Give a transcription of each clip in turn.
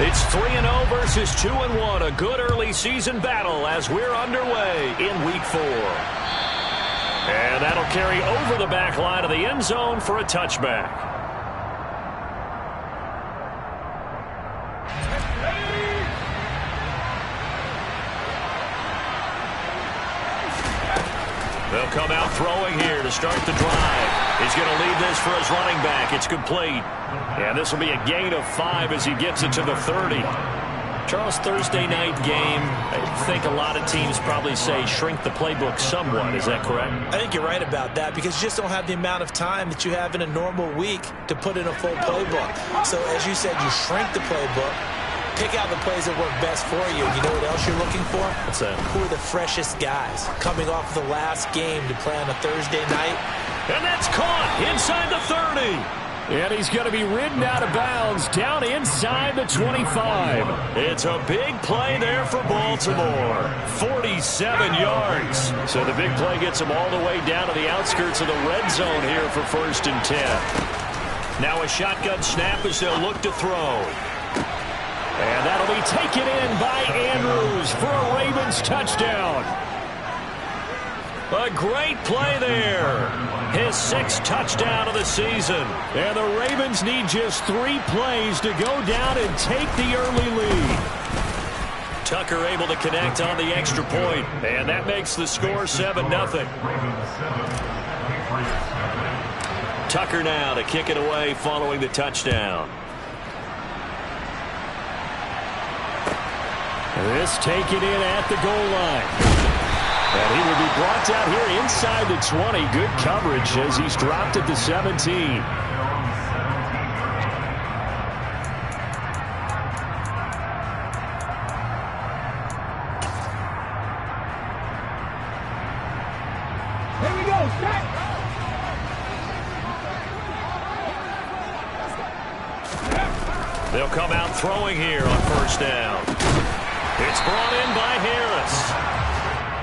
It's 3-0 versus 2-1. A good early season battle as we're underway in Week 4. And that'll carry over the back line of the end zone for a touchback. They'll come out throwing here to start the drive. He's going to lead this for his running back. It's complete. And this will be a gain of 5 as he gets it to the 30. Charles, Thursday night game, I think a lot of teams probably say shrink the playbook somewhat. Is that correct? I think you're right about that because you just don't have the amount of time that you have in a normal week to put in a full playbook. So as you said, you shrink the playbook. Pick out the plays that work best for you. You know what else you're looking for? What's that? Who are the freshest guys coming off the last game to play on a Thursday night? And that's caught inside the 30. And he's going to be ridden out of bounds down inside the 25. It's a big play there for Baltimore. 47 yards. So the big play gets him all the way down to the outskirts of the red zone here for 1st and 10. Now a shotgun snap as they'll look to throw. And that'll be taken in by Andrews for a Ravens touchdown. A great play there. His 6th touchdown of the season. And the Ravens need just 3 plays to go down and take the early lead. Tucker able to connect on the extra point. And that makes the score 7-0. Tucker now to kick it away following the touchdown. This taken in at the goal line. And he will be brought down here inside the 20. Good coverage as he's dropped at the 17. Here we go, set. They'll come out throwing here on 1st down. It's brought in by Harris.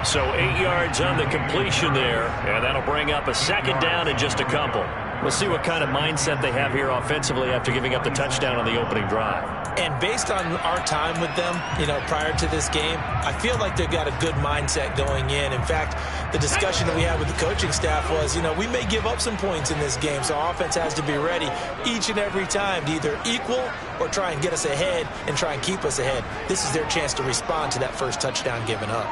So 8 yards on the completion there, and that'll bring up a 2nd down in just a couple. We'll see what kind of mindset they have here offensively after giving up the touchdown on the opening drive. And based on our time with them, prior to this game, I feel like they've got a good mindset going in. In fact, the discussion that we had with the coaching staff was, we may give up some points in this game, so our offense has to be ready each and every time to either equal or try and get us ahead and try and keep us ahead. This is their chance to respond to that first touchdown given up.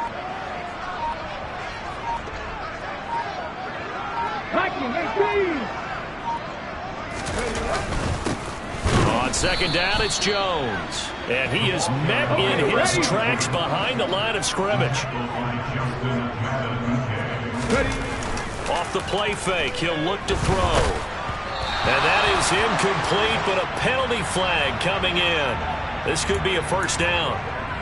On 2nd down, it's Jones. And he is met in his tracks behind the line of scrimmage. Off the play fake, he'll look to throw. And that is incomplete, but a penalty flag coming in. This could be a 1st down.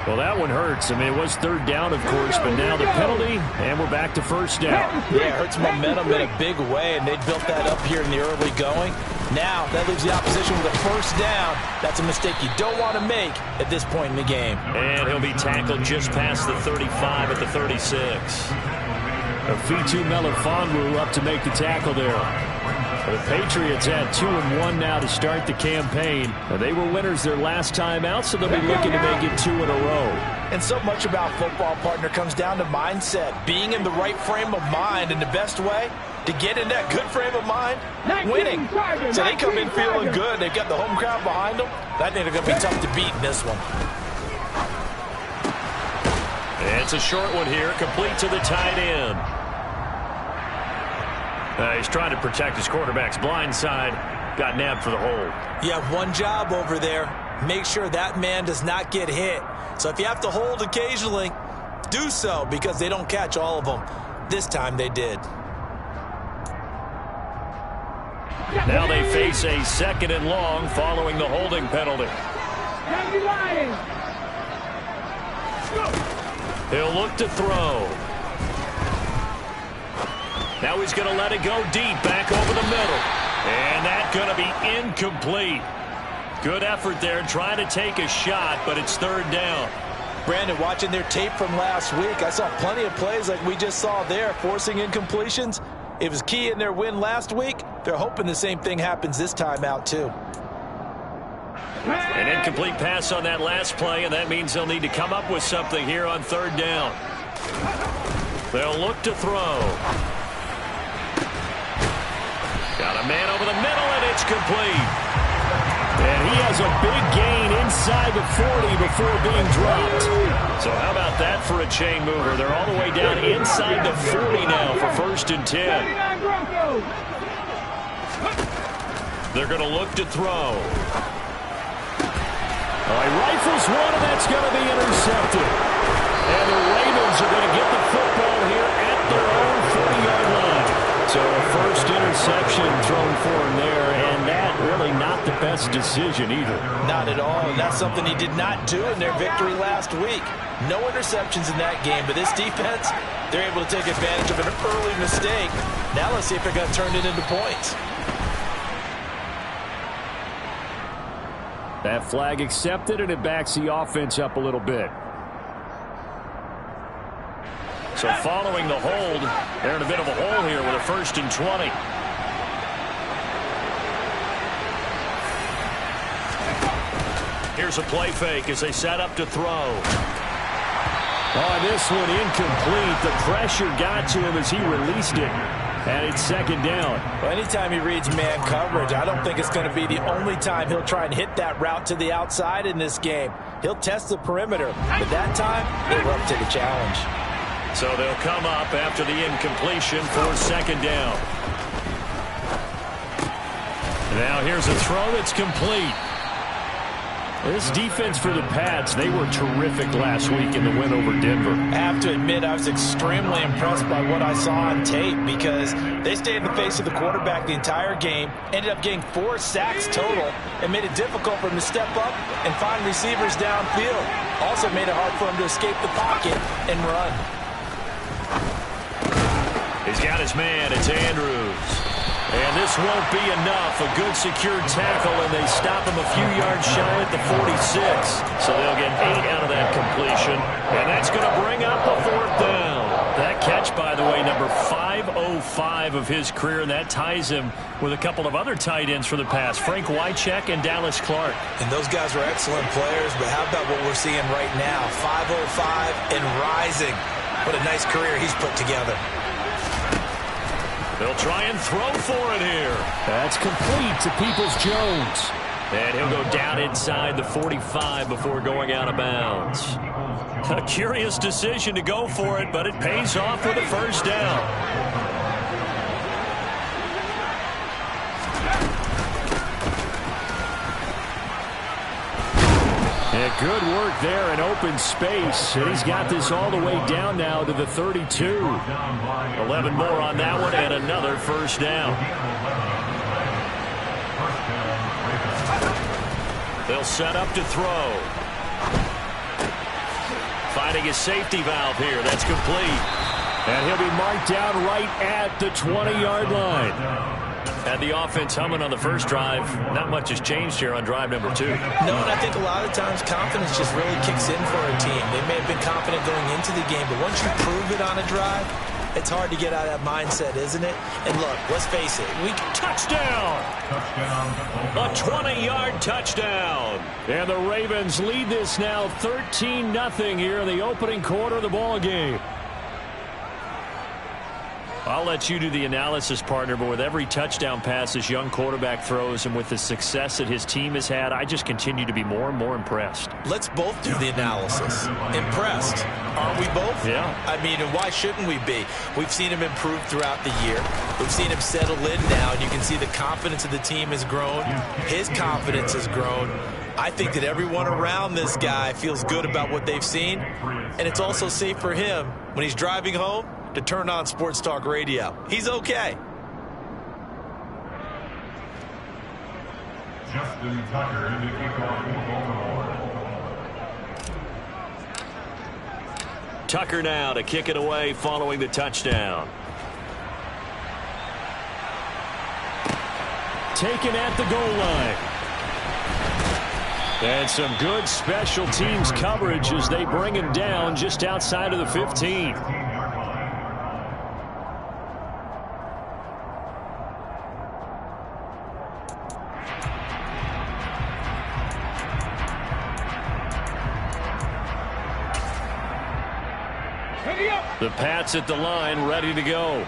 Well, that one hurts. I mean, it was 3rd down, of course, but now the penalty, and we're back to 1st down. Yeah, it hurts momentum in a big way, and they built that up here in the early going. Now, that leaves the opposition with a 1st down. That's a mistake you don't want to make at this point in the game. And he'll be tackled just past the 35 at the 36. Afitu Melifonwu up to make the tackle there. The Patriots had 2-1 now to start the campaign. They were winners their last time out, so they'll be looking to make it 2 in a row. And so much about football, partner, comes down to mindset. Being in the right frame of mind, and the best way to get in that good frame of mind, winning. So they come in feeling good. They've got the home crowd behind them. I think they're going to be tough to beat in this one. It's a short one here, complete to the tight end. He's trying to protect his quarterback's blind side. Got nabbed for the hold. You have one job over there. Make sure that man does not get hit. So if you have to hold occasionally, do so because they don't catch all of them. This time they did. Now they face a 2nd and long following the holding penalty. He'll look to throw. Now he's going to let it go deep back over the middle. And that's going to be incomplete. Good effort there trying to take a shot, but it's 3rd down. Brandon, watching their tape from last week, I saw plenty of plays like we just saw there, forcing incompletions. It was key in their win last week. They're hoping the same thing happens this time out, too. An incomplete pass on that last play, and that means they'll need to come up with something here on third down. They'll look to throw. Got a man over the middle, and it's complete. And he has a big gain inside the 40 before being dropped. So how about that for a chain mover? They're all the way down inside the 40 now for 1st and 10. They're going to look to throw. He rifles one, and that's going to be intercepted. And the Ravens are going to get the football here at their own 40-yard line. So a first interception thrown for him there, and that really not the best decision either. Not at all, and that's something he did not do in their victory last week. No interceptions in that game, but this defense, they're able to take advantage of an early mistake. Now let's see if they're going to turn it into points. That flag accepted, and it backs the offense up a little bit. So following the hold, they're in a bit of a hole here with a 1st and 20. Here's a play fake as they set up to throw. This one incomplete. The pressure got to him as he released it. And it's 2nd down. Well, anytime he reads man coverage, I don't think it's going to be the only time he'll try and hit that route to the outside in this game. He'll test the perimeter, but that time, they're up to the challenge. So they'll come up after the incompletion for 2nd down. Now here's a throw that's complete. This defense for the Pats, they were terrific last week in the win over Denver. I have to admit, I was extremely impressed by what I saw on tape because they stayed in the face of the quarterback the entire game, ended up getting 4 sacks total, and made it difficult for him to step up and find receivers downfield. Also made it hard for him to escape the pocket and run. He's got his man. It's Andrews. And this won't be enough. A good secure tackle, and they stop him a few yards shy at the 46. So they'll get 8 out of that completion. And that's going to bring up a 4th down. That catch, by the way, number 505 of his career, and that ties him with a couple of other tight ends for the Pats, Frank Wycheck and Dallas Clark. And those guys are excellent players, but how about what we're seeing right now? 505 and rising. What a nice career he's put together. They'll try and throw for it here. That's complete to Peoples-Jones. And he'll go down inside the 45 before going out of bounds. A curious decision to go for it, but it pays off with a 1st down. Yeah, good work there in open space. And he's got this all the way down now to the 32. 11 more on that one and another 1st down. They'll set up to throw. Finding his safety valve here. That's complete. And he'll be marked down right at the 20-yard line. Had the offense humming on the first drive. Not much has changed here on drive number 2. No, and I think a lot of times confidence just really kicks in for a team. They may have been confident going into the game, but once you prove it on a drive, it's hard to get out of that mindset, isn't it? And look, let's face it. Touchdown! A 20-yard touchdown. And the Ravens lead this now 13-0 here in the opening quarter of the ball game. I'll let you do the analysis, partner, but with every touchdown pass this young quarterback throws and with the success that his team has had, I just continue to be more and more impressed. Let's both do the analysis. Impressed. Aren't we both? Yeah. I mean, and why shouldn't we be? We've seen him improve throughout the year. We've seen him settle in now, and you can see the confidence of the team has grown. His confidence has grown. I think that everyone around this guy feels good about what they've seen, and it's also safe for him when he's driving home to turn on Sports Talk Radio. He's okay. Justin Tucker in the kickoff for Baltimore. Tucker now to kick it away following the touchdown. Taken at the goal line. And some good special teams coverage as they bring him down just outside of the 15. The Pats at the line, ready to go.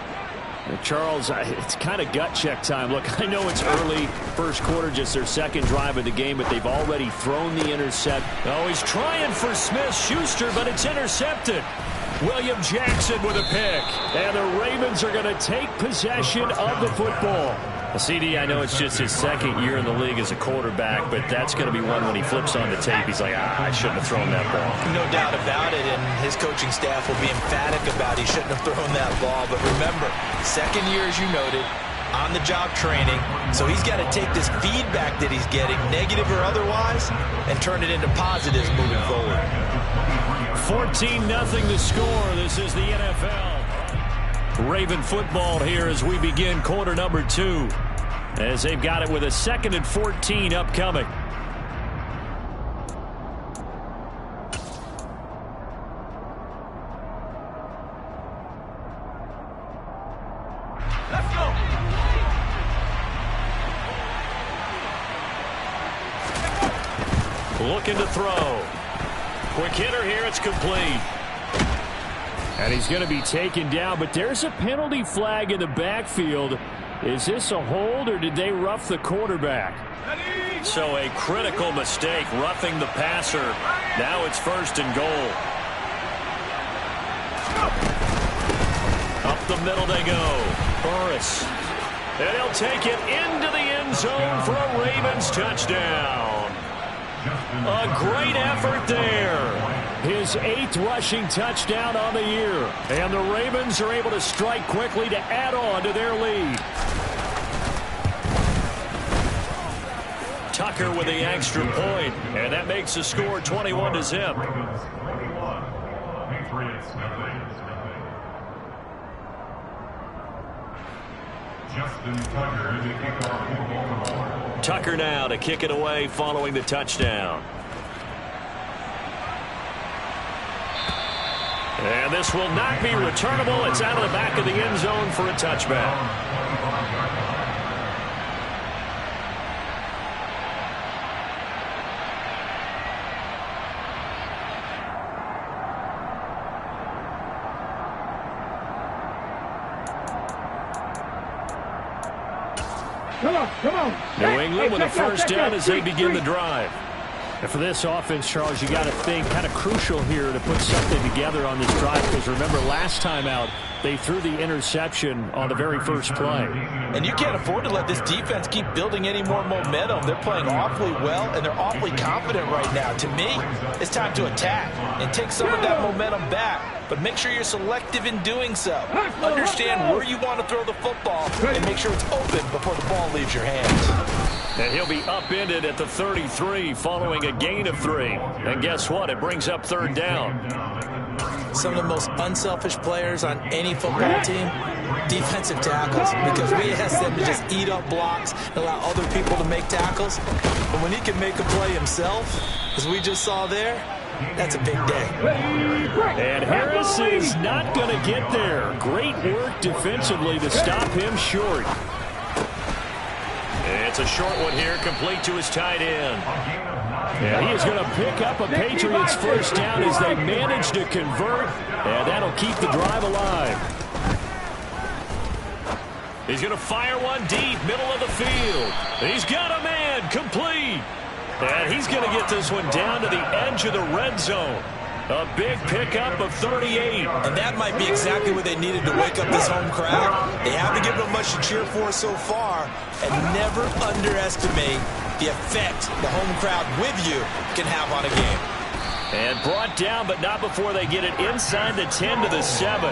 Charles, it's kind of gut check time. Look, I know it's early, first quarter, just their second drive of the game, but they've already thrown the intercept. Oh, he's trying for Smith-Schuster, but it's intercepted. William Jackson with a pick. And the Ravens are going to take possession of the football. CD, I know it's just his second year in the league as a quarterback, but that's going to be one when he flips on the tape. He's like, I shouldn't have thrown that ball. No doubt about it, and his coaching staff will be emphatic about he shouldn't have thrown that ball. But remember, second year, as you noted, on-the-job training, so he's got to take this feedback that he's getting, negative or otherwise, and turn it into positives moving forward. 14-0 the score. This is the NFL. Raven football here as we begin quarter number 2. As they've got it with a 2nd and 14 upcoming. Let's go. Looking to throw. Quick hitter here. It's complete. And he's going to be taken down, but there's a penalty flag in the backfield. Is this a hold, or did they rough the quarterback? So a critical mistake, roughing the passer. Now it's 1st and goal. Up the middle they go. Burris. And he'll take it into the end zone for a Ravens touchdown. A great effort there. His 8th rushing touchdown on the year. And the Ravens are able to strike quickly to add on to their lead. Tucker with the extra point. And that makes the score 21-0. Tucker now to kick it away following the touchdown. And this will not be returnable. It's out of the back of the end zone for a touchback. Come on. New England with a first down as they begin the drive. And for this offense, Charles, you got to think kind of crucial here to put something together on this drive, because remember last time out they threw the interception on the very first play. And you can't afford to let this defense keep building any more momentum. They're playing awfully well, and they're awfully confident right now. To me, it's time to attack and take some of that momentum back, but make sure you're selective in doing so. Understand where you want to throw the football and make sure it's open before the ball leaves your hands. And he'll be upended at the 33 following a gain of 3. And guess what? It brings up 3rd down. Some of the most unselfish players on any football team, defensive tackles, because we ask them to just eat up blocks and allow other people to make tackles. But when he can make a play himself, as we just saw there, that's a big day. And Harris is not going to get there. Great work defensively to stop him short. It's a short one here, complete to his tight end. And he is going to pick up a Patriots first down as they manage to convert, and that'll keep the drive alive. He's going to fire one deep, middle of the field. He's got a man, complete. And he's going to get this one down to the edge of the red zone. A big pickup of 38. And that might be exactly what they needed to wake up this home crowd. They haven't given them much to cheer for so far. And never underestimate the effect the home crowd with you can have on a game. And brought down, but not before they get it inside the 10 to the 7.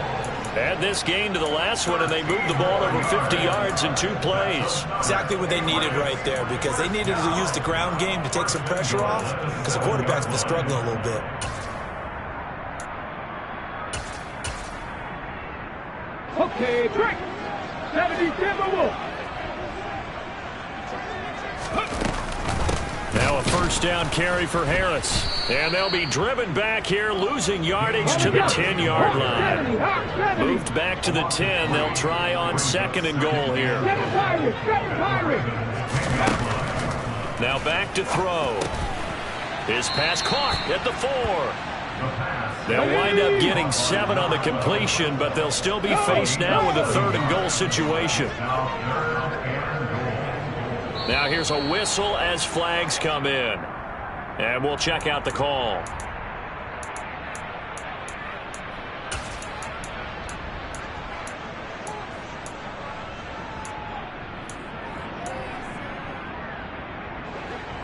Add this gain to the last one, and they moved the ball over 50 yards in 2 plays. Exactly what they needed right there, because they needed to use the ground game to take some pressure off, because the quarterback's been struggling a little bit. Okay, break. 70 Timberwolves. Now a first down carry for Harris. And they'll be driven back here, losing yardage to the 10-yard line. Moved back to the 10. They'll try on 2nd and goal here. Now back to throw. His pass caught at the 4. They'll wind up getting 7 on the completion, but they'll still be faced now with a 3rd and goal situation. Now here's a whistle as flags come in. And we'll check out the call.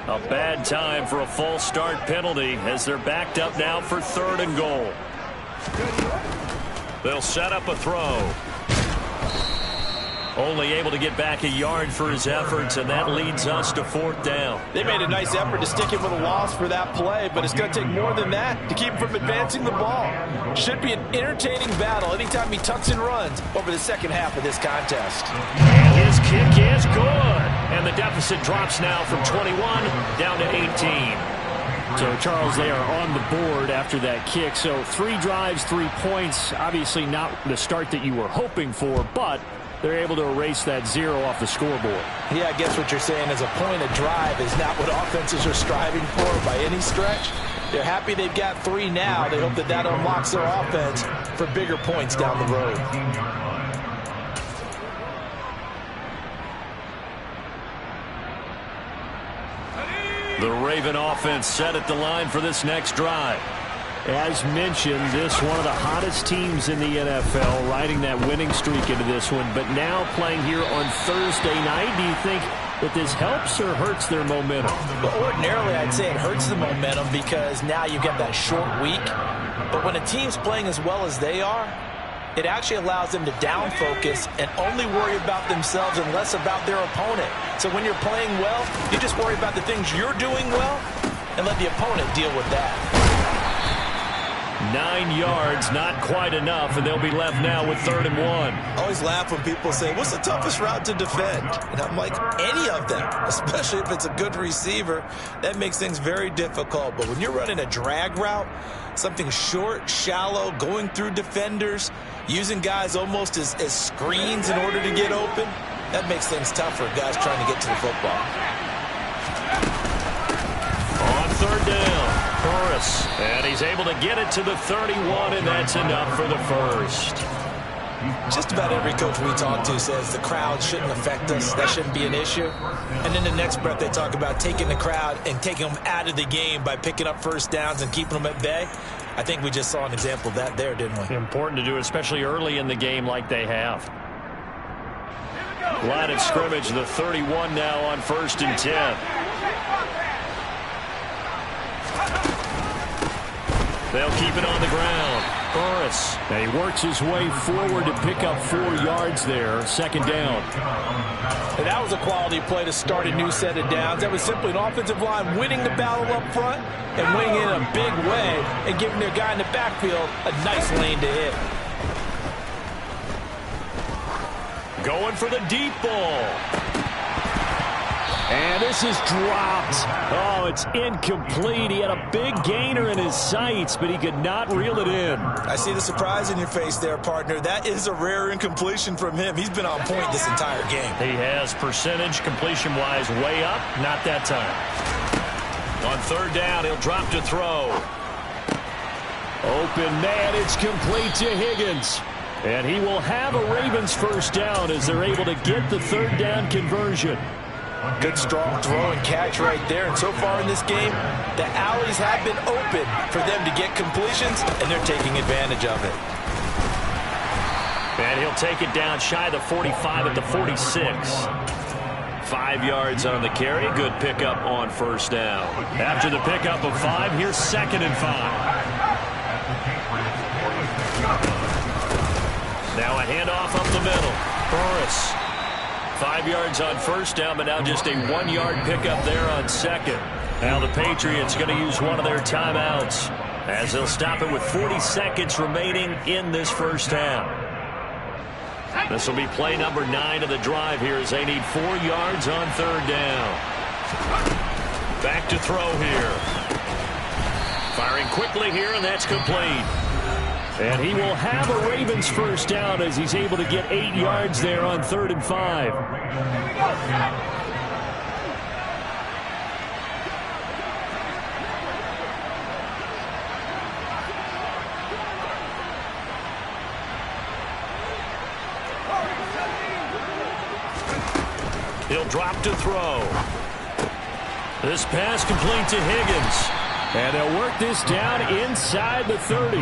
A bad time for a false start penalty as they're backed up now for 3rd and goal. They'll set up a throw. Only able to get back a yard for his efforts, and that leads us to 4th down. They made a nice effort to stick him with a loss for that play, but it's going to take more than that to keep him from advancing the ball. Should be an entertaining battle anytime he tucks and runs over the second half of this contest. And his kick is good, and the deficit drops now from 21 down to 18. So, Charles, they are on the board after that kick. So 3 drives, 3 points. Obviously not the start that you were hoping for, but they're able to erase that 0 off the scoreboard. Yeah, I guess what you're saying is a point of drive is not what offenses are striving for by any stretch. They're happy they've got 3 now. They hope that that unlocks their offense for bigger points down the road. The Raven offense set at the line for this next drive. As mentioned, this one of the hottest teams in the NFL, riding that winning streak into this one, but now playing here on Thursday night. Do you think that this helps or hurts their momentum? Well, ordinarily, I'd say it hurts the momentum because now you get that short week. But when a team's playing as well as they are, it actually allows them to down focus and only worry about themselves and less about their opponent. So when you're playing well, you just worry about the things you're doing well and let the opponent deal with that. 9 yards, not quite enough, and they'll be left now with 3rd and 1. I always laugh when people say, what's the toughest route to defend? And I'm like, any of them, especially if it's a good receiver. That makes things very difficult. But when you're running a drag route, something short, shallow, going through defenders, using guys almost as screens in order to get open, that makes things tough for guys trying to get to the football. On 3rd down. Burris, and he's able to get it to the 31, and that's enough for the first. Just about every coach we talk to says the crowd shouldn't affect us. That shouldn't be an issue. And in the next breath, they talk about taking the crowd and taking them out of the game by picking up first downs and keeping them at bay. I think we just saw an example of that there, didn't we? Important to do, especially early in the game like they have. Line of scrimmage, the 31 now on 1st and 10. They'll keep it on the ground. Burris. And he works his way forward to pick up 4 yards there. 2nd down. And that was a quality play to start a new set of downs. That was simply an offensive line winning the battle up front and winning it in a big way and giving their guy in the backfield a nice lane to hit. Going for the deep ball. And this is dropped. Oh, it's incomplete. He had a big gainer in his sights, but he could not reel it in. I see the surprise in your face there, partner. That is a rare incompletion from him. He's been on point this entire game. He has percentage completion-wise way up. Not that time. On 3rd down, he'll drop to throw. Open man, it's complete to Higgins. And he will have a Ravens first down as they're able to get the 3rd down conversion. Good strong throw and catch right there. And so far in this game, the alleys have been open for them to get completions, and they're taking advantage of it. And he'll take it down shy of the 45 at the 46. 5 yards on the carry. Good pickup on 1st down. After the pickup of 5, here's 2nd and 5. Now a handoff up the middle. Burris. 5 yards on 1st down, but now just a 1-yard pickup there on 2nd. Now the Patriots going to use one of their timeouts as they'll stop it with 40 seconds remaining in this first half. This will be play number 9 of the drive here as they need 4 yards on 3rd down. Back to throw here. Firing quickly here, and that's complete. And he will have a Ravens first down as he's able to get 8 yards there on 3rd and 5. He'll drop to throw. This pass complete to Higgins. And they'll work this down inside the 30.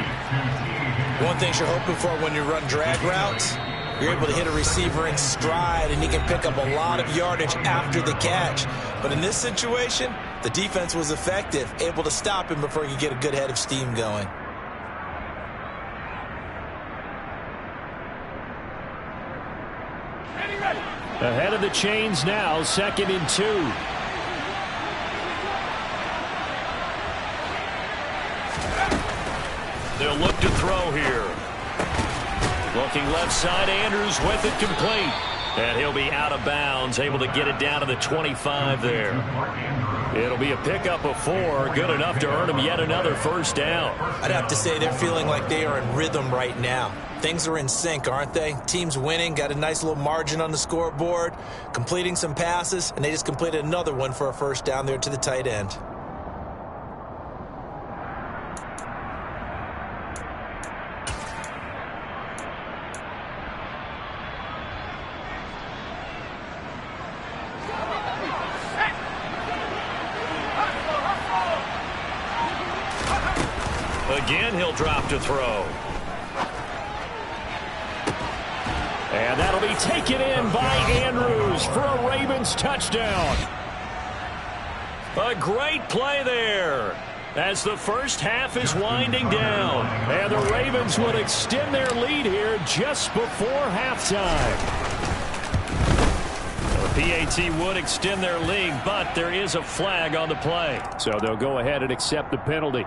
One thing you're hoping for when you run drag routes, you're able to hit a receiver in stride, and he can pick up a lot of yardage after the catch. But in this situation, the defense was effective, able to stop him before he could get a good head of steam going. Ahead of the chains now, 2nd and 2. They'll look to throw here. Looking left side, Andrews with it complete. And he'll be out of bounds, able to get it down to the 25 there. It'll be a pickup of 4, good enough to earn him yet another first down. I'd have to say they're feeling like they are in rhythm right now. Things are in sync, aren't they? Team's winning, got a nice little margin on the scoreboard, completing some passes, and they just completed another one for a first down there to the tight end. Again, he'll drop to throw. And that'll be taken in by Andrews for a Ravens touchdown. A great play there as the first half is winding down. And the Ravens will extend their lead here just before halftime. The PAT would extend their lead, but there is a flag on the play. So they'll go ahead and accept the penalty.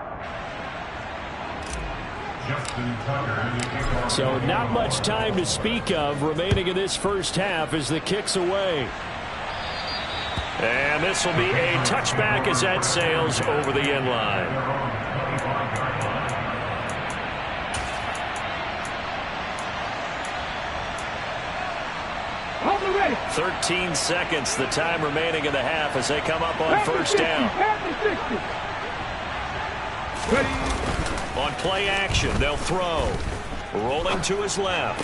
So not much time to speak of remaining in this first half as the kick's away. And this will be a touchback as that sails over the end line. Hold it ready. 13 seconds, the time remaining in the half as they come up on first down. Ready. On play action, they'll throw. Rolling to his left.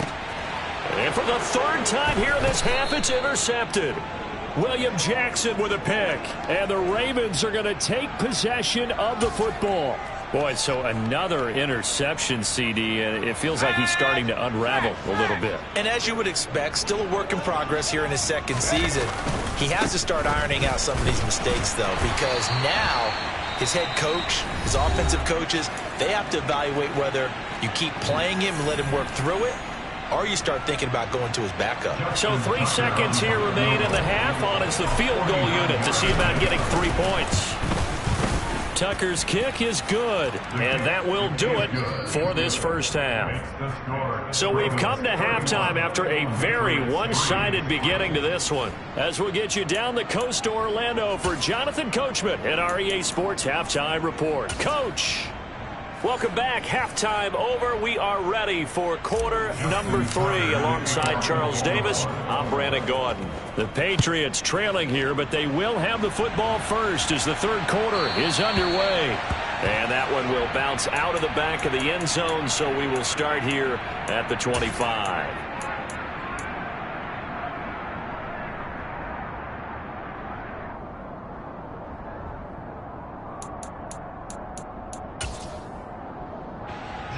And for the 3rd time here in this half, it's intercepted. William Jackson with a pick. And the Ravens are going to take possession of the football. Boy, so another interception, CD, and it feels like he's starting to unravel a little bit. And as you would expect, still a work in progress here in his 2nd season. He has to start ironing out some of these mistakes, though, because now his head coach, his offensive coaches, they have to evaluate whether you keep playing him and let him work through it, or you start thinking about going to his backup. So 3 seconds here remain in the half. On is the field goal unit to see about getting 3 points. Tucker's kick is good, and that will do it for this first half. So we've come to halftime after a very one-sided beginning to this one. As we'll get you down the coast to Orlando for Jonathan Coachman at our EA Sports Halftime Report. Coach, welcome back. Halftime over. We are ready for quarter number 3 alongside Charles Davis. I'm Brandon Gordon. The Patriots trailing here, but they will have the football first as the 3rd quarter is underway. And that one will bounce out of the back of the end zone, so we will start here at the 25.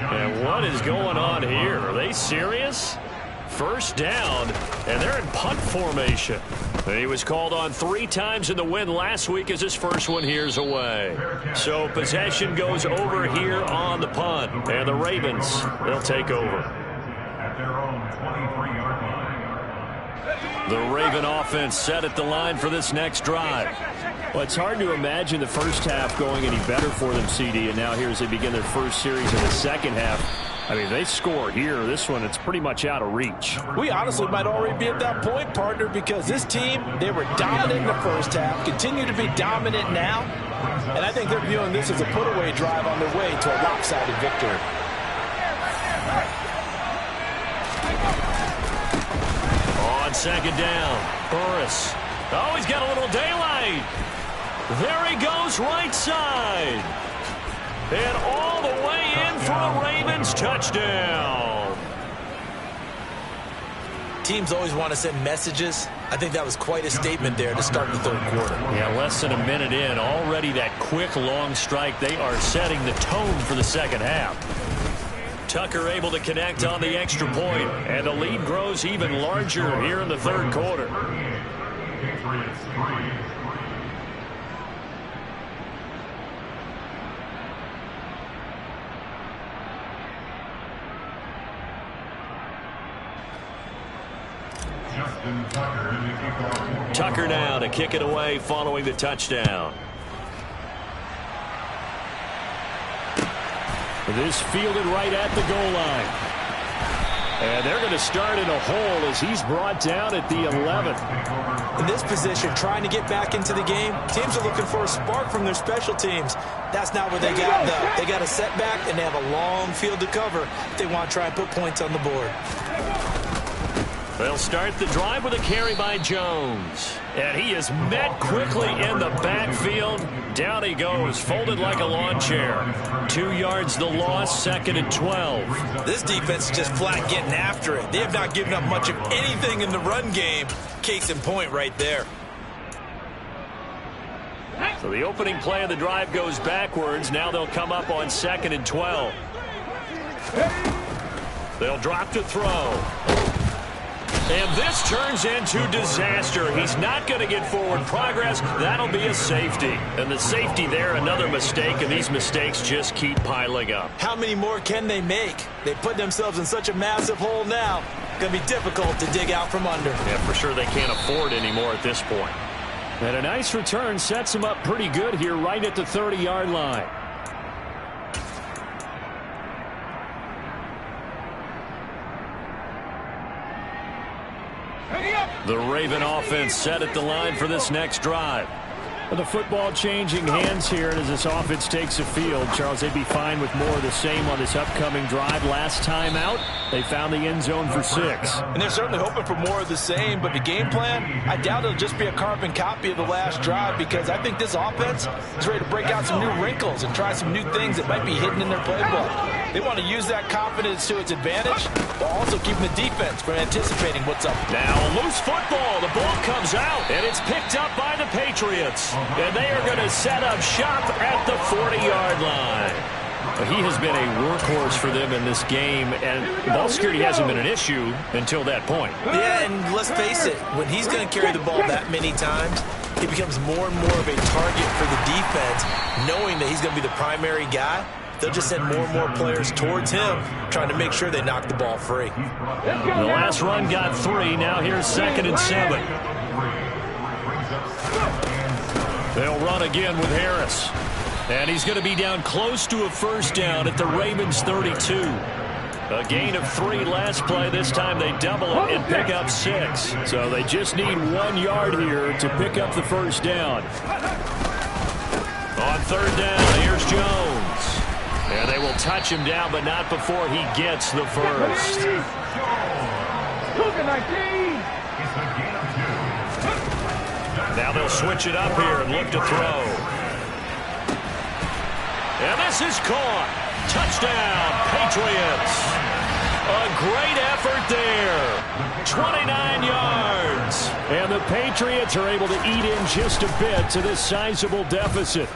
And what is going on here? Are they serious? First down, and they're in punt formation. He was called on 3 times in the win last week as his first one here's away. So possession goes over here on the punt, and the Ravens, they'll take over. At their own 23-yard line. The Raven offense set at the line for this next drive. Well, it's hard to imagine the first half going any better for them, CD, and now here as they begin their first series in the second half. I mean, they score here. This one, it's pretty much out of reach. We honestly might already be at that point, partner, because this team, they were dominant in the first half, continue to be dominant now, and I think they're viewing this as a put-away drive on their way to a lopsided victory. On second down, Burris. Oh, he's got a little daylight. There he goes right side. And all the way in for a Ravens touchdown. teams always want to send messages. I think that was quite a statement there to start the third quarter. Yeah, less than a minute in. Already that quick, long strike. They are setting the tone for the second half. Tucker able to connect on the extra point, and the lead grows even larger here in the third quarter. Tucker now to kick it away following the touchdown. This fielded right at the goal line. And they're going to start in a hole as he's brought down at the 11th. In this position, trying to get back into the game, teams are looking for a spark from their special teams. That's not what they got, though. They got a setback, and they have a long field to cover if they want to try and put points on the board. They'll start the drive with a carry by Jones. And he is met quickly in the backfield. Down he goes, folded like a lawn chair. 2 yards the loss, 2nd and 12. This defense is just flat getting after it. They have not given up much of anything in the run game. Case in point right there. So the opening play of the drive goes backwards. Now they'll come up on 2nd and 12. They'll drop to throw. And this turns into disaster. He's not going to get forward progress. That'll be a safety. And the safety there, another mistake, and these mistakes just keep piling up. How many more can they make? They put themselves in such a massive hole now. Going to be difficult to dig out from under. Yeah, for sure they can't afford any more at this point. And a nice return sets him up pretty good here right at the 30-yard line. The Raven offense set at the line for this next drive. The football changing hands here, and as this offense takes the field, Charles, they'd be fine with more of the same on this upcoming drive. Last time out, they found the end zone for 6. And they're certainly hoping for more of the same, but the game plan, I doubt it'll just be a carbon copy of the last drive, because I think this offense is ready to break out some new wrinkles and try some new things that might be hidden in their playbook. They want to use that confidence to its advantage, while also keeping the defense from anticipating what's up. Now a loose football. The ball comes out, and it's picked up by the Patriots. And they are going to set up shop at the 40-yard line. He has been a workhorse for them in this game, and ball security hasn't been an issue until that point. Yeah, and let's face it, when he's going to carry the ball that many times, he becomes more and more of a target for the defense, knowing that he's going to be the primary guy. They'll just send more and more players towards him, trying to make sure they knock the ball free. The last run got 3. Now here's 2nd and 7. They'll run again with Harris. And he's going to be down close to a first down at the Ravens 32. A gain of 3 last play. This time they double it and pick up 6. So they just need 1 yard here to pick up the first down. On 3rd down, here's Jones. And they will touch him down, but not before he gets the first. Now they'll switch it up here and look to throw. And this is caught. Touchdown, Patriots. A great effort there. 29 yards. And the Patriots are able to eat in just a bit to this sizable deficit.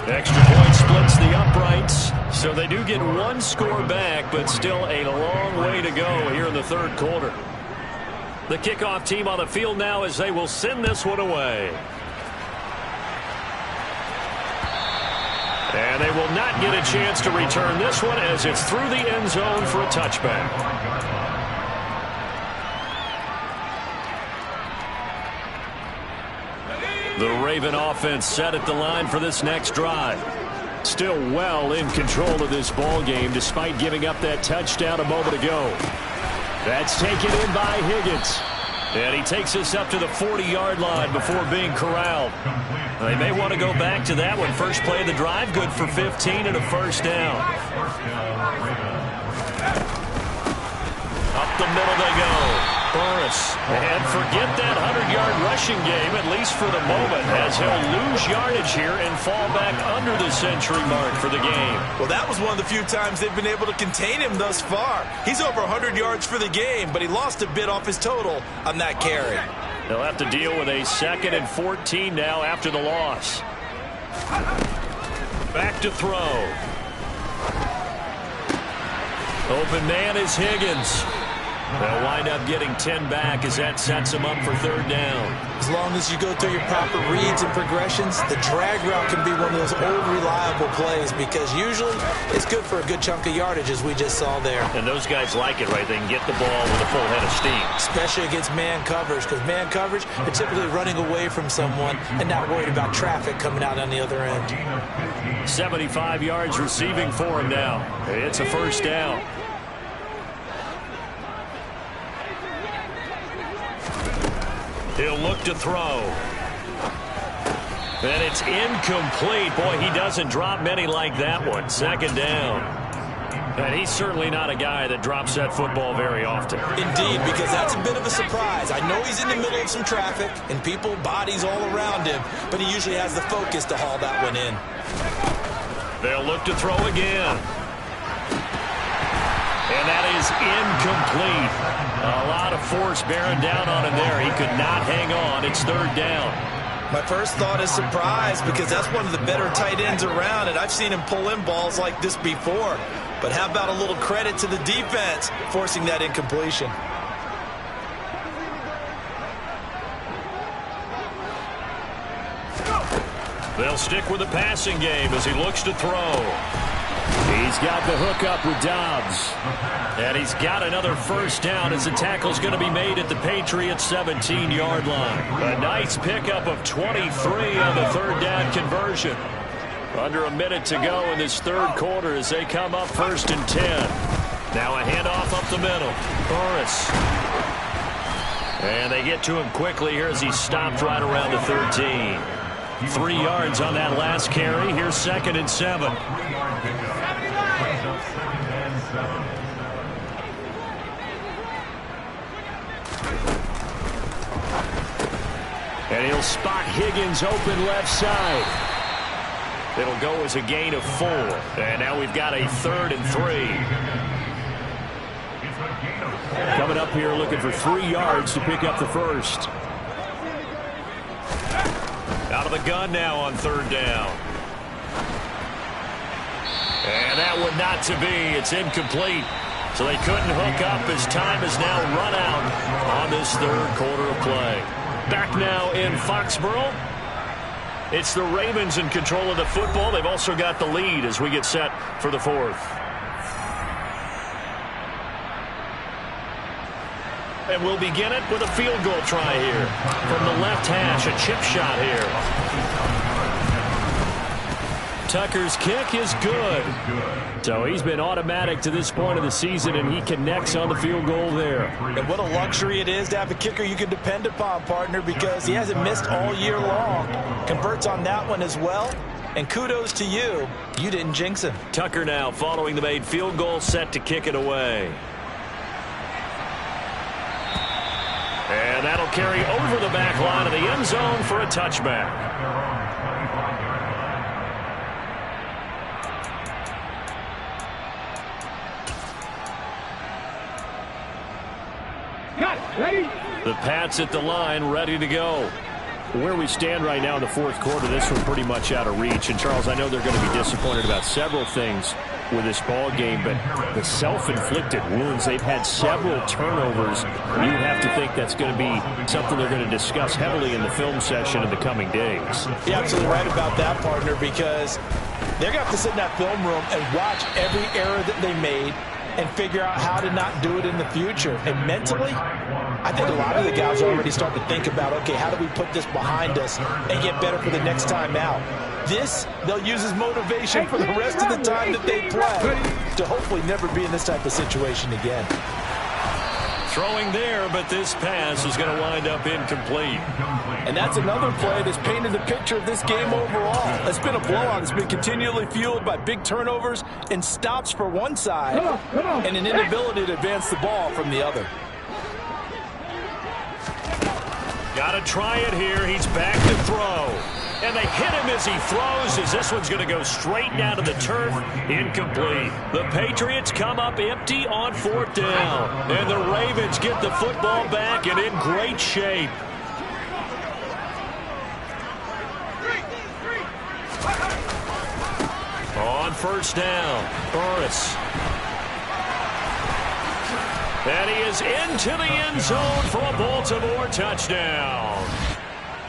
Extra point splits the uprights, so they do get 1 score back, but still a long way to go here in the third quarter. The kickoff team on the field now as they will send this one away. And they will not get a chance to return this one as it's through the end zone for a touchback. The Raven offense set at the line for this next drive. Still well in control of this ball game despite giving up that touchdown a moment ago. That's taken in by Higgins. And he takes us up to the 40-yard line before being corralled. They may want to go back to that one. First play of the drive, good for 15 and a first down. Up the middle they go. Burris And forget that 100-yard rushing game, at least for the moment, as he'll lose yardage here and fall back under the century mark for the game. Well, that was one of the few times they've been able to contain him thus far. He's over 100 yards for the game, but he lost a bit off his total on that carry. They'll have to deal with a 2nd and 14 now after the loss. Back to throw. Open man is Higgins. They'll wind up getting 10 back as that sets them up for 3rd down. As long as you go through your proper reads and progressions, the drag route can be one of those old reliable plays because usually it's good for a good chunk of yardage as we just saw there. And those guys like it, right? They can get the ball with a full head of steam. Especially against man coverage, because man coverage, they're typically running away from someone and not worried about traffic coming out on the other end. 75 yards receiving for him now. It's a 1st down. He'll look to throw. And it's incomplete. Boy, he doesn't drop many like that one. 2nd down. And he's certainly not a guy that drops that football very often. Indeed, because that's a bit of a surprise. I know he's in the middle of some traffic and people, bodies all around him, but he usually has the focus to haul that one in. They'll look to throw again. And that is incomplete. A lot of force bearing down on him there. He could not hang on. It's 3rd down. My first thought is surprise because that's one of the better tight ends around, and I've seen him pull in balls like this before. But how about a little credit to the defense forcing that incompletion? They'll stick with the passing game as he looks to throw. He's got the hook up with Dobbs. And he's got another 1st down as the tackle's going to be made at the Patriots' 17-yard line. A nice pickup of 23 on the 3rd down conversion. Under a minute to go in this 3rd quarter as they come up 1st and 10. Now a handoff up the middle. Burris. And they get to him quickly here as he stopped right around the 13. 3 yards on that last carry. Here's 2nd and 7. And he'll spot Higgins open left side. It'll go as a gain of 4. And now we've got a 3rd and 3. Coming up here looking for 3 yards to pick up the 1st. Out of the gun now on 3rd down. And that one not to be. It's incomplete. So they couldn't hook up as time has now run out on this 3rd quarter of play. Back now in Foxborough. It's the Ravens in control of the football. They've also got the lead as we get set for the 4th. And we'll begin it with a field goal try here. From the left hash, a chip shot here. Tucker's kick is good. So he's been automatic to this point of the season, and he connects on the field goal there. And what a luxury it is to have a kicker you can depend upon, partner, because he hasn't missed all year long. Converts on that one as well. And kudos to you. You didn't jinx him. Tucker now following the made field goal, set to kick it away. And that'll carry over the back line of the end zone for a touchback. Ready? The Pats at the line, ready to go. Where we stand right now in the 4th quarter, this one pretty much out of reach. And, Charles, I know they're going to be disappointed about several things with this ball game, but the self-inflicted wounds, they've had several turnovers. You have to think that's going to be something they're going to discuss heavily in the film session in the coming days. You're absolutely right about that, partner, because they're going to have to sit in that film room and watch every error that they made and figure out how to not do it in the future. And mentally, I think a lot of the guys are already starting to think about, okay, how do we put this behind us and get better for the next time out? This, they'll use as motivation for the rest of the time that they play to hopefully never be in this type of situation again. Throwing there, but this pass is going to wind up incomplete. And that's another play that's painted the picture of this game overall. It's been a blowout. It's been continually fueled by big turnovers and stops for one side and an inability to advance the ball from the other. Got to try it here. He's back to throw. And they hit him as he throws, as this one's going to go straight down to the turf. Incomplete. The Patriots come up empty on 4th down. And the Ravens get the football back and in great shape. On 1st down, Burris. And he is into the end zone for a Baltimore touchdown.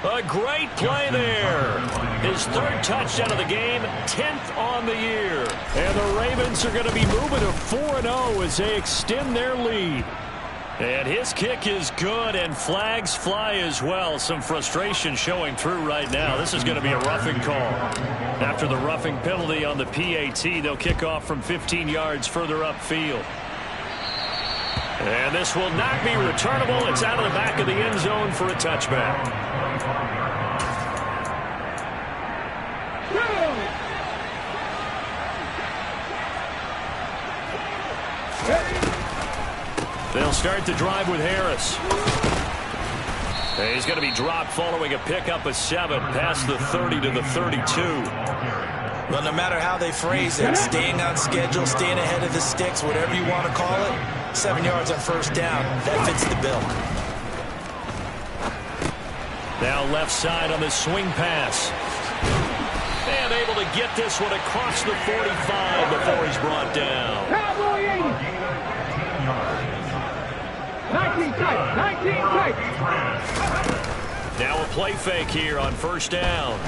A great play there. His 3rd touchdown of the game, 10th on the year. And the Ravens are going to be moving to 4-0 as they extend their lead. And his kick is good, and flags fly as well. Some frustration showing through right now. This is going to be a roughing call. After the roughing penalty on the PAT, they'll kick off from 15 yards further upfield. And this will not be returnable. It's out of the back of the end zone for a touchback. They'll start the drive with Harris. He's going to be dropped following a pickup of 7 past the 30 to the 32. Well, no matter how they phrase it, staying on schedule, staying ahead of the sticks, whatever you want to call it, 7 yards on 1st down, that fits the bill. Now left side on the swing pass. And able to get this one across the 45 before he's brought down. Cowboy 80. 19 tight. 19 tight. Now a play fake here on 1st down.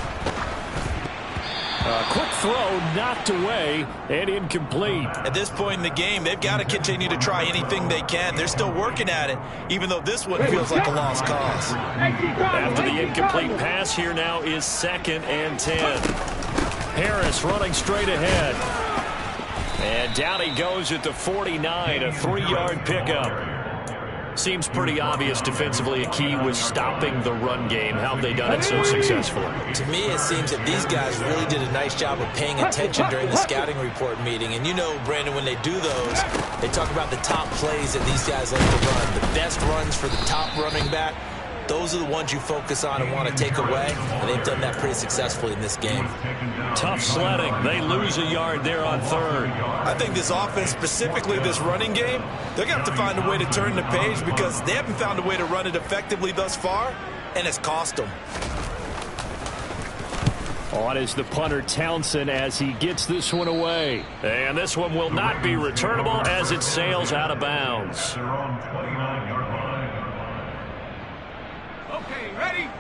A quick throw knocked away and incomplete. At this point in the game, they've got to continue to try anything they can. They're still working at it, even though this one feels like a lost cause. After the incomplete pass, here now is 2nd and 10. Harris running straight ahead. And down he goes at the 49, a 3-yard pickup. Seems pretty obvious defensively a key was stopping the run game. How have they done it so successfully? To me, it seems that these guys really did a nice job of paying attention during the scouting report meeting. And you know, Brandon, when they do those, they talk about the top plays that these guys like to run. The best runs for the top running back. Those are the ones you focus on and want to take away, and they've done that pretty successfully in this game. Tough sledding. They lose a yard there on 3rd. I think this offense, specifically this running game, they're going to have to find a way to turn the page because they haven't found a way to run it effectively thus far, and it's cost them. On is the punter Townsend as he gets this one away. And this one will not be returnable as it sails out of bounds.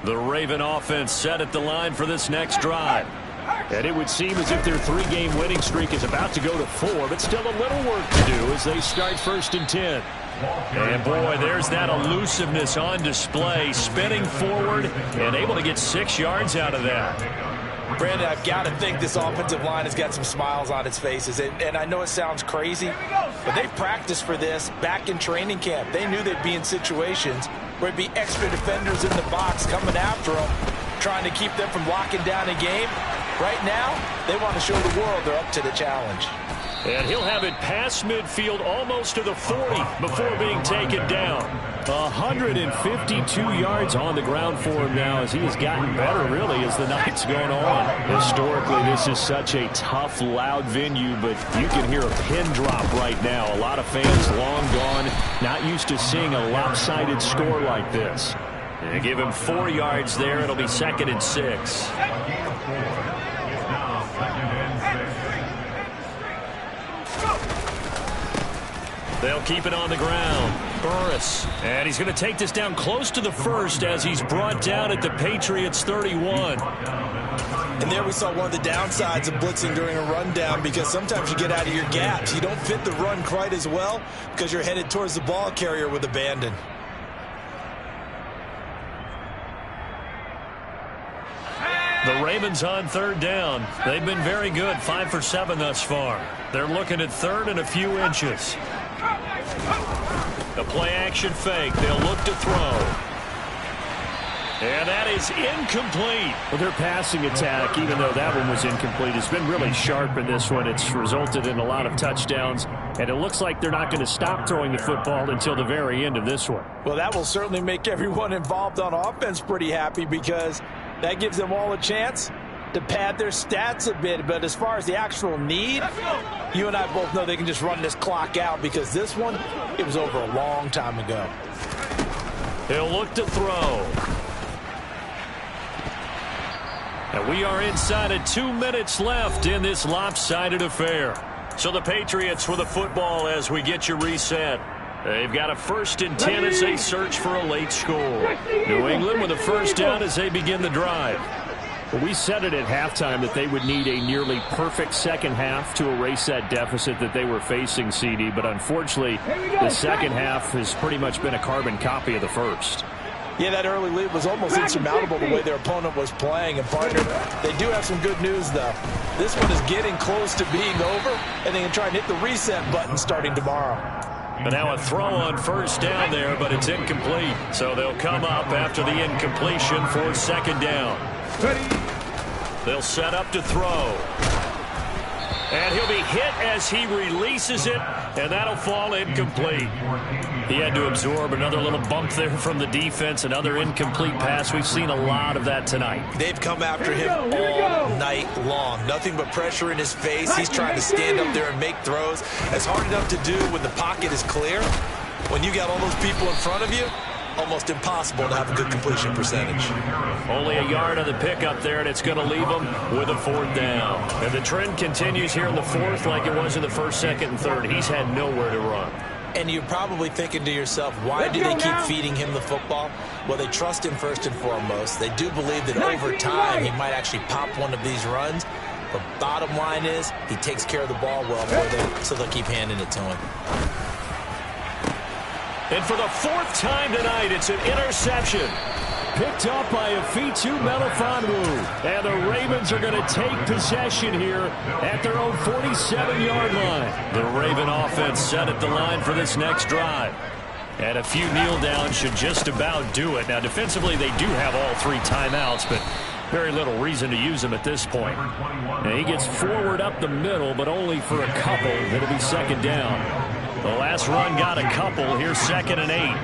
The Raven offense set at the line for this next drive. And it would seem as if their 3-game winning streak is about to go to 4, but still a little work to do as they start 1st and 10. And boy, there's that elusiveness on display, spinning forward and able to get 6 yards out of that. Brandon, I've got to think this offensive line has got some smiles on its faces. And I know it sounds crazy, but they've practiced for this back in training camp. They knew they'd be in situations where it'd be extra defenders in the box coming after them, trying to keep them from locking down a game. Right now, they want to show the world they're up to the challenge. And he'll have it past midfield almost to the 40 before being taken down. 152 yards on the ground for him now as he has gotten better, really, as the night's gone on. Historically, this is such a tough, loud venue, but you can hear a pin drop right now. A lot of fans long gone, not used to seeing a lopsided score like this. And give him 4 yards there. It'll be 2nd and 6. They'll keep it on the ground. Burris. And he's going to take this down close to the 1st as he's brought down at the Patriots 31. And there we saw one of the downsides of blitzing during a rundown because sometimes you get out of your gaps. You don't fit the run quite as well because you're headed towards the ball carrier with abandon. The Ravens on 3rd down. They've been very good, 5 for 7 thus far. They're looking at 3rd and a few inches. The play action fake. They'll look to throw. And that is incomplete. Well, their passing attack, even though that one was incomplete, has been really sharp in this one. It's resulted in a lot of touchdowns. and it looks like they're not going to stop throwing the football until the very end of this one. Well, that will certainly make everyone involved on offense pretty happy because that gives them all a chance to pad their stats a bit. But as far as the actual need, you and I both know they can just run this clock out because this one, it was over a long time ago. He'll look to throw. And we are inside of 2 minutes left in this lopsided affair. So the Patriots with the football as we get you reset. They've got a 1st and 10 as they search for a late score. New England with a first down as they begin the drive. Well, we said it at halftime that they would need a nearly perfect second half to erase that deficit that they were facing, CD. But unfortunately, the second half has pretty much been a carbon copy of the first. Yeah, that early lead was almost insurmountable the way their opponent was playing. And, partner, they do have some good news, though. This one is getting close to being over, and they can try and hit the reset button starting tomorrow. And now a throw on first down there, but it's incomplete. So they'll come up after the incompletion for second down. They'll set up to throw. And he'll be hit as he releases it, and that'll fall incomplete. He had to absorb another little bump there from the defense, another incomplete pass. We've seen a lot of that tonight. They've come after him all night long. Nothing but pressure in his face. He's trying to stand up there and make throws. It's hard enough to do when the pocket is clear. When you got all those people in front of you, almost impossible to have a good completion percentage. Only a yard on the pickup there, and it's going to leave them with a 4th down. And the trend continues here in the 4th like it was in the 1st, 2nd, and 3rd. He's had nowhere to run. And you're probably thinking to yourself, why do they keep feeding him the football? Well, they trust him first and foremost. They do believe that over time he might actually pop one of these runs. But bottom line is he takes care of the ball well for them, so they'll keep handing it to him. And for the 4th time tonight, it's an interception. Picked up by Afitu Melifonwu. And the Ravens are going to take possession here at their own 47-yard line. The Raven offense set at the line for this next drive. And a few kneel downs should just about do it. Now, defensively, they do have all 3 timeouts, but very little reason to use them at this point. And he gets forward up the middle, but only for a couple. It'll be second down. The last run got a couple. Here's 2nd and 8.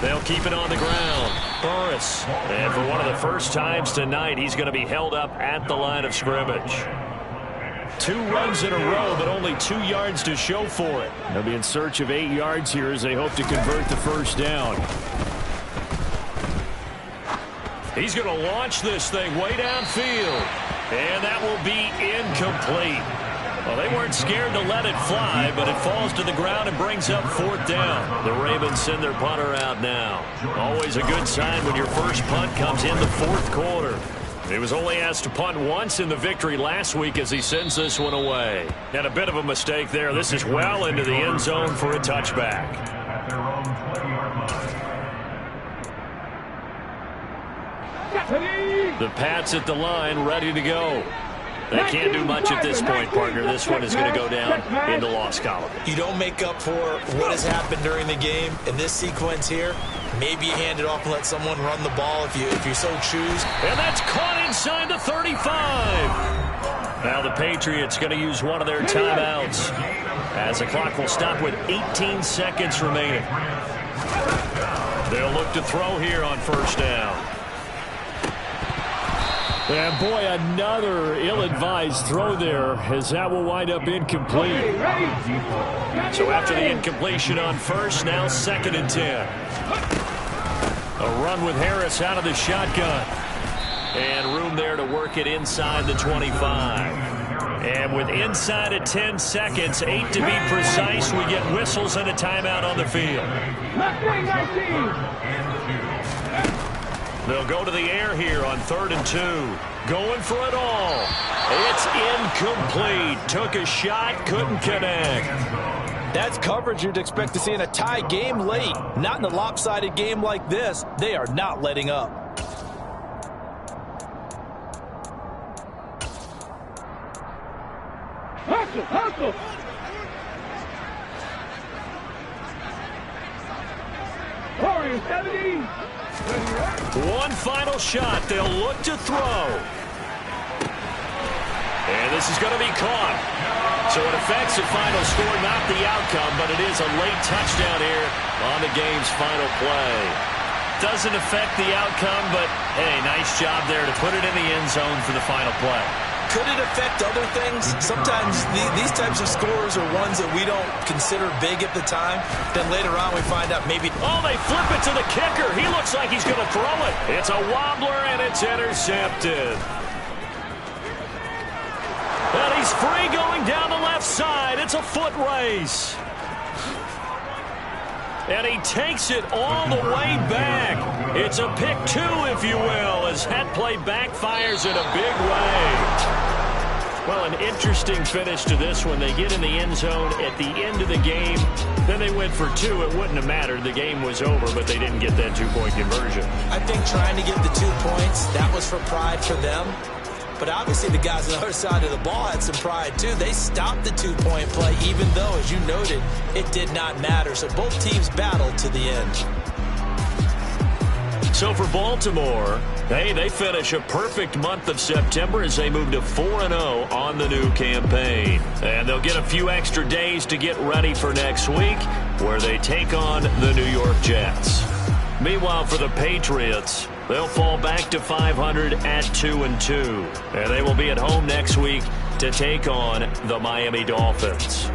They'll keep it on the ground. Burris. And for one of the first times tonight, he's going to be held up at the line of scrimmage. 2 runs in a row, but only 2 yards to show for it. They'll be in search of 8 yards here as they hope to convert the first down. He's going to launch this thing way downfield. And that will be incomplete. Well, they weren't scared to let it fly, but it falls to the ground and brings up 4th down. The Ravens send their punter out now. Always a good sign when your first punt comes in the 4th quarter. He was only asked to punt once in the victory last week as he sends this one away. And a bit of a mistake there. This is well into the end zone for a touchback. The Pats at the line, ready to go. They can't do much at this point, partner. This one is going to go down in the loss column. You don't make up for what has happened during the game. In this sequence here, maybe you hand it off and let someone run the ball if you so choose. And that's caught inside the 35. Now the Patriots going to use one of their timeouts as the clock will stop with 18 seconds remaining. They'll look to throw here on first down. And boy, another ill-advised throw there as that will wind up incomplete. So after the incompletion on first, now 2nd and 10. A run with Harris out of the shotgun. And room there to work it inside the 25. And with inside of 10 seconds, 8 to be precise, we get whistles and a timeout on the field. They'll go to the air here on 3rd and 2. Going for it all. It's incomplete. Took a shot, couldn't connect. That's coverage you'd expect to see in a tie game late. Not in a lopsided game like this. They are not letting up. Hustle! Warriors 70. One final shot. They'll look to throw. And this is going to be caught. So it affects the final score, not the outcome, but it is a late touchdown here on the game's final play. Doesn't affect the outcome, but, hey, nice job there to put it in the end zone for the final play. Could it affect other things? Sometimes these types of scores are ones that we don't consider big at the time. Then later on we find out maybe... Oh, they flip it to the kicker. He looks like he's going to throw it. It's a wobbler, and it's intercepted. And he's free going down the left side. It's a foot race. And he takes it all the way back. It's a pick 2, if you will, as that play backfires in a big way. Well, an interesting finish to this one. They get in the end zone at the end of the game. Then they went for 2. It wouldn't have mattered. The game was over, but they didn't get that 2-point conversion. I think trying to get the 2 points, that was for pride for them. But obviously the guys on the other side of the ball had some pride too. They stopped the 2-point play, even though, as you noted, it did not matter. So both teams battled to the end. So for Baltimore, hey, they finish a perfect month of September as they move to 4-0 on the new campaign. And they'll get a few extra days to get ready for next week, where they take on the New York Jets. Meanwhile, for the Patriots, they'll fall back to 500 at 2-2. And they will be at home next week to take on the Miami Dolphins.